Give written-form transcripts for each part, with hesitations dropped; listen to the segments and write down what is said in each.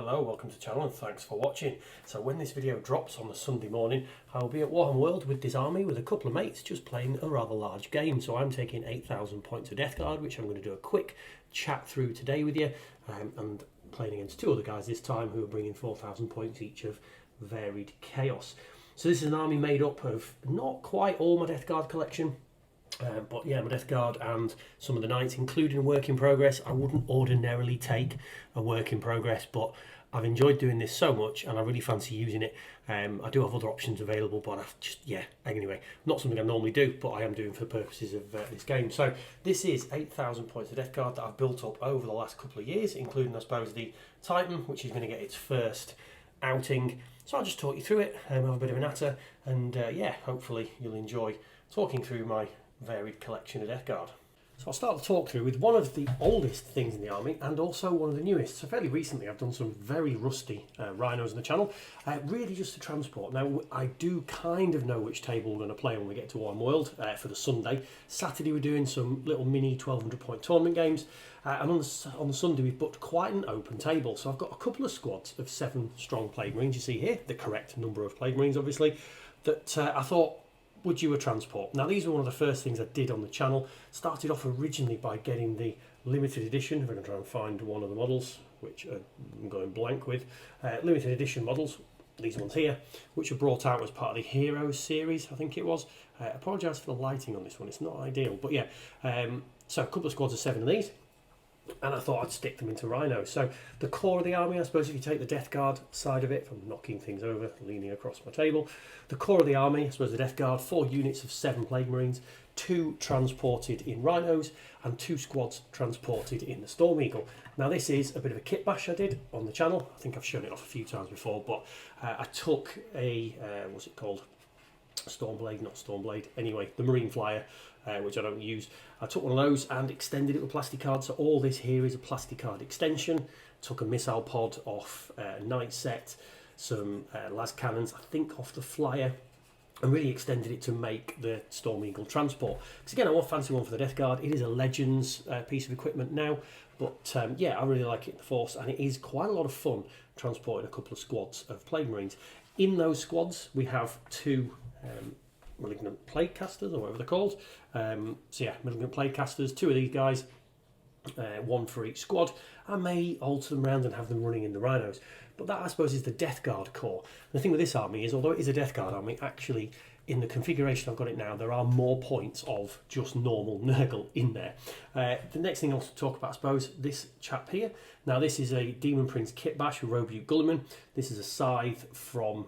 Hello, welcome to the channel and thanks for watching. So when this video drops on the Sunday morning, I'll be at Warhammer World with this army with a couple of mates just playing a rather large game. So I'm taking 8,000 points of deathguard, which I'm going to do a quick chat through today with you, and playing against two other guys this time who are bringing 4,000 points each of varied chaos. So this is an army made up of not quite all my deathguard collection, but yeah, my deathguard and some of the knights, including a work in progress. I wouldn't ordinarily take a work in progress, but I've enjoyed doing this so much and I really fancy using it. I do have other options available, but anyway, not something I normally do, but I am doing for the purposes of this game. So this is 8,000 points of deathguard that I've built up over the last couple of years, including, I suppose, the Titan, which is going to get its first outing. So I'll just talk you through it, have a bit of a natter, and yeah, hopefully you'll enjoy talking through my varied collection of deathguard. So I'll start the talk through with one of the oldest things in the army and also one of the newest. So fairly recently I've done some very rusty rhinos on the channel, really just to transport. Now I do kind of know which table we're going to play when we get to Warhammer World for the Sunday. Saturday we're doing some little mini 1200 point tournament games, and on the Sunday we've booked quite an open table. So I've got a couple of squads of 7 strong Plague Marines, you see here, the correct number of Plague Marines obviously, that I thought would you a transport. Now these were one of the first things I did on the channel. Started off originally by getting the limited edition. We're going to try and find one of the models, which I'm going blank with. Limited edition models, these ones here, which were brought out as part of the Heroes series, I think it was. Apologise for the lighting on this one, it's not ideal, but yeah. So a couple of squads of 7 of these, and I thought I'd stick them into rhinos. So the core of the army, I suppose if you take the deathguard side of it, if I'm knocking things over, leaning across my table, the core of the army, I suppose the deathguard, 4 units of 7 Plague Marines, 2 transported in rhinos, and 2 squads transported in the Storm Eagle. Now this is a bit of a kit bash I did on the channel. I think I've shown it off a few times before, but I took a, what's it called? Stormblade, not Stormblade, anyway, the Marine Flyer, which I don't use. I took one of those and extended it with plastic card, so all this here is a plastic card extension. Took a missile pod off a Knight set, some las cannons, I think off the Flyer, and really extended it to make the Storm Eagle transport. Because again, I want a fancy one for the Death Guard. It is a Legends piece of equipment now, but yeah, I really like it in the Force, and it is quite a lot of fun transporting a couple of squads of Plague Marines. In those squads, we have 2 Malignant Plague Casters, or whatever they're called. So yeah, Malignant Plague Casters, 2 of these guys, 1 for each squad. I may alter them around and have them running in the rhinos, but that I suppose is the Death Guard core. And the thing with this army is, although it is a Death Guard army, actually in the configuration I've got it now, there are more points of just normal Nurgle in there. The next thing I'll talk about, I suppose, this chap here. Now this is a Demon Prince Kitbash with Reaver Titan. This is a scythe from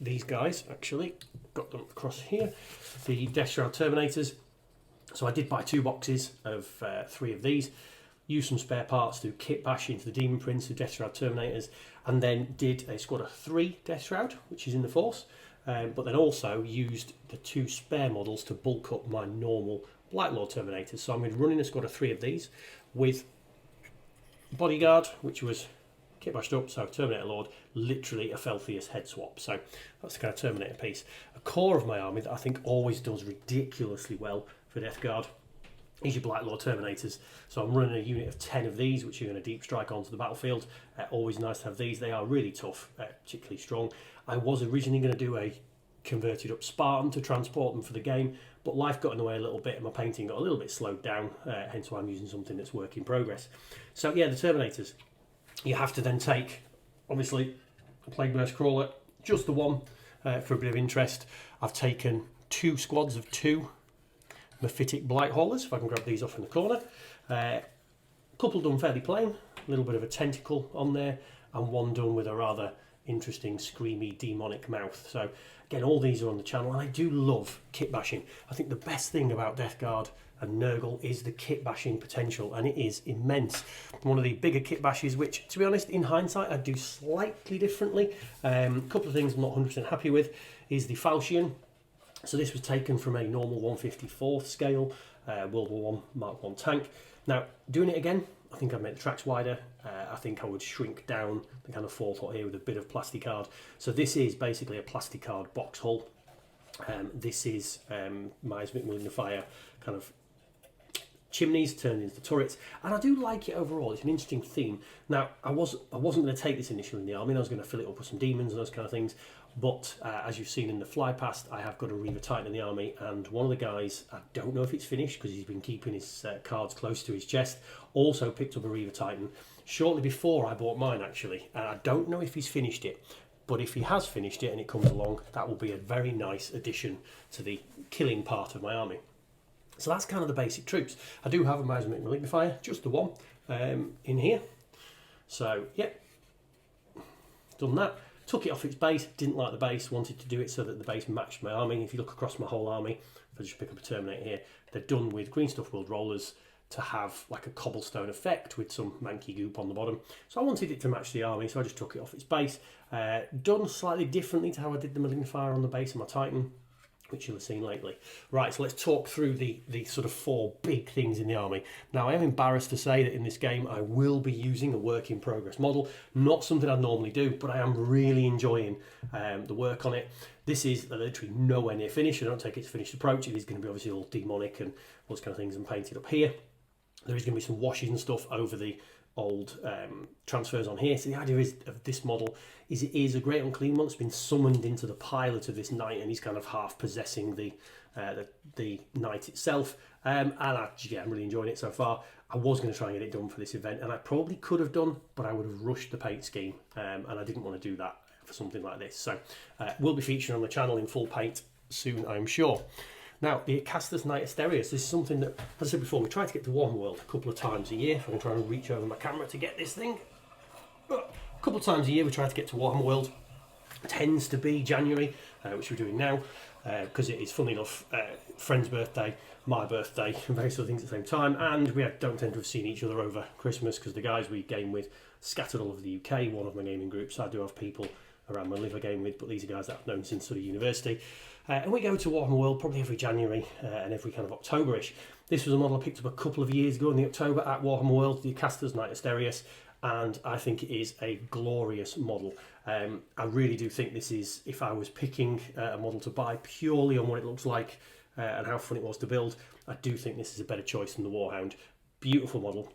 these guys, actually got them across here, the Death Shroud Terminators. So I did buy 2 boxes of 3 of these, used some spare parts to kit bash into the Demon Prince, the Death Shroud Terminators, and then did a squad of 3 Death Shroud, which is in the Force, but then also used the 2 spare models to bulk up my normal Blight Lord Terminators. So I'm going to run in a squad of 3 of these with Bodyguard, which was kit bashed up, so Terminator Lord, literally a Felthius head swap. So that's the kind of Terminator piece. A core of my army that I think always does ridiculously well for Death Guard is your Blight Lord Terminators. So I'm running a unit of 10 of these, which are going to deep strike onto the battlefield. Always nice to have these. They are really tough, particularly strong. I was originally going to do a converted up Spartan to transport them for the game, but life got in the way a little bit and my painting got a little bit slowed down, hence why I'm using something that's work in progress. So yeah, the Terminators. You have to then take, obviously, a Plague Burst Crawler, just the one, for a bit of interest. I've taken 2 squads of 2 Mephitic Blight Haulers, if I can grab these off in the corner. A couple done fairly plain, a little bit of a tentacle on there, and one done with a rather interesting, screamy, demonic mouth. So again, all these are on the channel, and I do love kit bashing. I think the best thing about Death Guard and Nurgle is the kit bashing potential, and it is immense. One of the bigger kit bashes, which to be honest in hindsight I'd do slightly differently, a couple of things I'm not 100% happy with, is the falchion. So this was taken from a normal 154th scale World War I Mark I tank. Now doing it again, I think I'd make the tracks wider. I think I would shrink down the kind of forethought here with a bit of plastic card. So this is basically a plastic card box hull. This is my magnifier kind of chimneys turned into turrets, and I do like it overall. It's an interesting theme. Now, I wasn't going to take this initially in the army. I was going to fill it up with some demons and those kind of things, but as you've seen in the fly past, I have got a Reaver Titan in the army, and one of the guys, I don't know if it's finished because he's been keeping his cards close to his chest, also picked up a Reaver Titan shortly before I bought mine, actually, and I don't know if he's finished it. But if he has finished it and it comes along, that will be a very nice addition to the killing part of my army. So that's kind of the basic troops. I do have a Measurement Malignifier, just the one, in here. So, yeah, done that. Took it off its base, didn't like the base, wanted to do it so that the base matched my army. If you look across my whole army, if I just pick up a Terminator here, they're done with green stuff world rollers to have like a cobblestone effect with some manky goop on the bottom. So I wanted it to match the army, so I just took it off its base. Done slightly differently to how I did the Malignifier on the base of my Titan, which you'll have seen lately. Right, so let's talk through the sort of 4 big things in the army. Now, I am embarrassed to say that in this game I will be using a work in progress model. Not something I normally do, but I am really enjoying the work on it. This is literally nowhere near finished. I don't take it to finished approach. It is going to be obviously all demonic and all those kind of things and painted up here. There is going to be some washes and stuff over the old transfers on here. So the idea is of this model is it is a great unclean one. It's been summoned into the pilot of this knight, and he's kind of half possessing the knight itself. And I'm really enjoying it so far. I was going to try and get it done for this event, and I probably could have done, but I would have rushed the paint scheme, and I didn't want to do that for something like this. So we'll be featuring on the channel in full paint soon, I'm sure. Now, the Acasta's Knight Asterius, this is something that, as I said before, we try to get to Warhammer World a couple of times a year. If I can try and reach over my camera to get this thing. A couple of times a year we try to get to Warhammer World. It tends to be January, which we're doing now, because it is, funny enough, friend's birthday, my birthday, and various other things at the same time, and we don't tend to have seen each other over Christmas, because the guys we game with scattered all over the UK, one of my gaming groups. I do have people around my liver game with, but these are guys that I've known since sort of university. And we go to Warhammer World probably every January and every kind of Octoberish. This was a model I picked up a couple of years ago in the October at Warhammer World, the Acasta's Knight Asterius, and I think it is a glorious model. I really do think this is, if I was picking a model to buy purely on what it looks like and how fun it was to build, I do think this is a better choice than the Warhound. Beautiful model.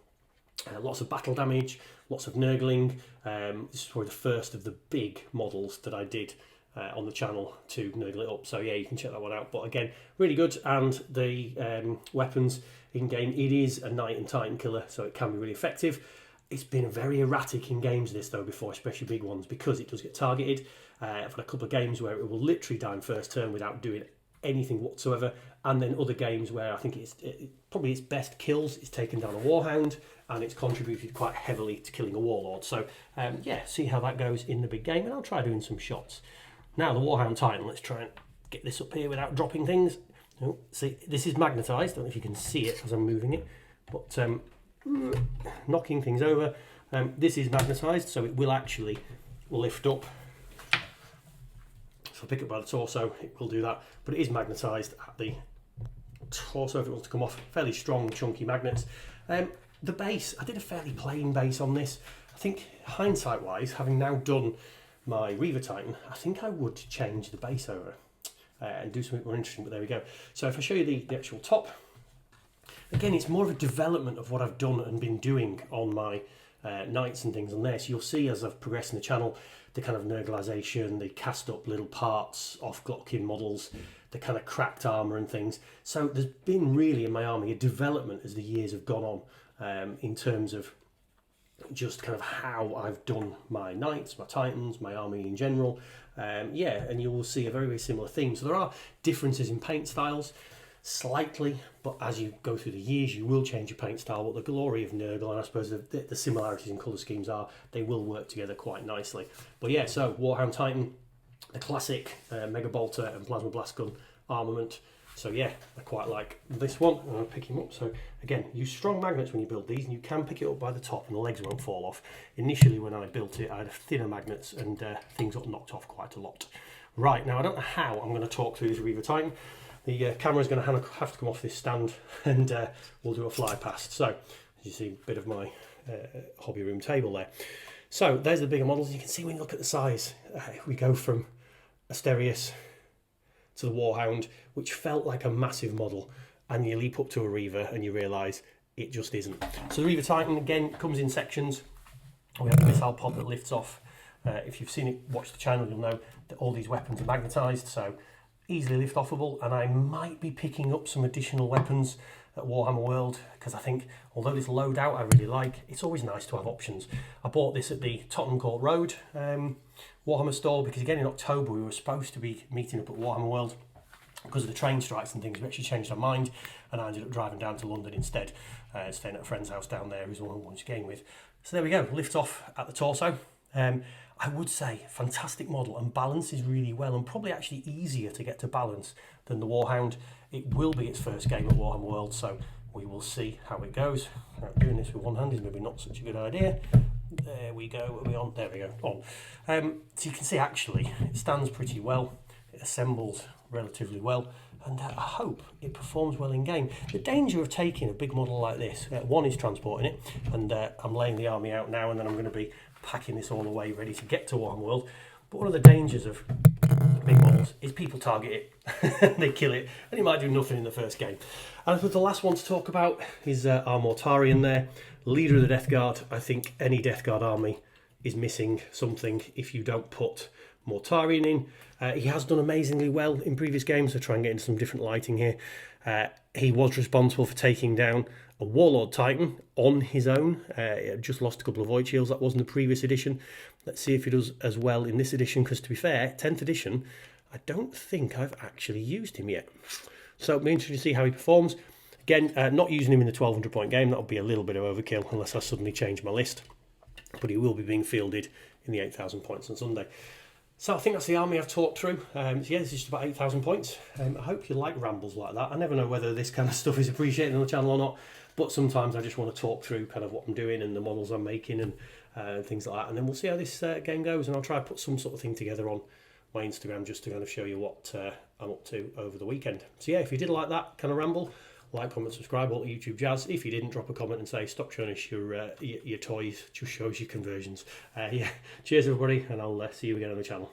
Lots of battle damage, lots of nurgling. This is probably the first of the big models that I did on the channel to nurgle it up. So yeah, you can check that one out. But again, really good. And the weapons in game, it is a Knight and Titan killer, so it can be really effective. It's been very erratic in games this though before, especially big ones, because it does get targeted. I've had a couple of games where it will literally die in first turn without doing anything whatsoever, and then other games where I think probably its best kills is taken down a Warhound, and it's contributed quite heavily to killing a Warlord. So yeah, see how that goes in the big game, and I'll try doing some shots. Now the Warhound Titan, let's try and get this up here without dropping things. Oh, see, this is magnetised. I don't know if you can see it as I'm moving it, but knocking things over. This is magnetised, so it will actually lift up. If I pick it by the torso, it will do that, but it is magnetised at the torso if it wants to come off. Fairly strong, chunky magnets. The base, I did a fairly plain base on this. I think, hindsight-wise, having now done my Reaver Titan, I think I would change the base over and do something more interesting, but there we go. So if I show you the actual top, again, it's more of a development of what I've done and been doing on my knights and things on there. So you'll see as I've progressed in the channel, the kind of nurglization, the cast up little parts off Glockin models, the kind of cracked armour and things. So there's been really in my army a development as the years have gone on in terms of just kind of how I've done my knights, my titans, my army in general. Yeah, and you will see a very, very similar theme. So there are differences in paint styles, slightly, but as you go through the years you will change your paint style. But the glory of Nurgle, and I suppose the similarities in colour schemes are they will work together quite nicely. But yeah, so Warhound Titan, the classic Mega Bolter and Plasma Blast Gun armament. So yeah, I quite like this one, and I'll pick him up. So again, use strong magnets when you build these, and you can pick it up by the top and the legs won't fall off. Initially when I built it I had thinner magnets and things got knocked off quite a lot. Right, now I don't know how I'm going to talk through this Reaver Titan. The camera's going to have to come off this stand, and we'll do a fly past. So as you see, a bit of my hobby room table there. So there's the bigger models. You can see when you look at the size, we go from Asterius to the Warhound, which felt like a massive model, and you leap up to a Reaver and you realise it just isn't. So the Reaver Titan, again, comes in sections. We have the missile pod that lifts off. If you've seen it, watch the channel, you'll know that all these weapons are magnetised, so easily lift offable. And I might be picking up some additional weapons at Warhammer World, because I think, although this loadout I really like, it's always nice to have options. I bought this at the Tottenham Court Road Warhammer store, because again in October we were supposed to be meeting up at Warhammer World. Because of the train strikes and things, we actually changed our mind, and I ended up driving down to London instead, staying at a friend's house down there who's the one I wanted to game with. So there we go, lift off at the torso. I would say fantastic model, and balances really well, and probably actually easier to get to balance than the Warhound. It will be its first game at Warhammer World, so we will see how it goes. Now, doing this with one hand is maybe not such a good idea. There we go, are we on? There we go, on. So you can see actually it stands pretty well, it assembles relatively well, and I hope it performs well in game. The danger of taking a big model like this, one is transporting it, and I'm laying the army out now, and then I'm going to be packing this all away ready to get to Warhammer World. But one of the dangers of big models is people target it, they kill it, and it might do nothing in the first game. And I suppose the last one to talk about is our Mortarion there, leader of the Death Guard. I think any Death Guard army is missing something if you don't put Mortarion in. He has done amazingly well in previous games, so try and get into some different lighting here. He was responsible for taking down a Warlord Titan on his own. Just lost a couple of Void Shields, that was in the previous edition. Let's see if he does as well in this edition, because to be fair, 10th edition, I don't think I've actually used him yet. So it'll be interesting to see how he performs. Again, not using him in the 1200 point game, that'll be a little bit of overkill unless I suddenly change my list. But he will be being fielded in the 8,000 points on Sunday. So I think that's the army I've talked through. So yeah, this is just about 8,000 points. I hope you like rambles like that. I never know whether this kind of stuff is appreciated on the channel or not, but sometimes I just want to talk through kind of what I'm doing and the models I'm making and things like that. And then we'll see how this game goes, and I'll try to put some sort of thing together on my Instagram just to kind of show you what I'm up to over the weekend. So yeah, if you did like that kind of ramble, like, comment, subscribe, all the YouTube jazz. If you didn't, drop a comment and say stop showing us your toys, just shows your conversions. Yeah, cheers everybody, and I'll see you again on the channel.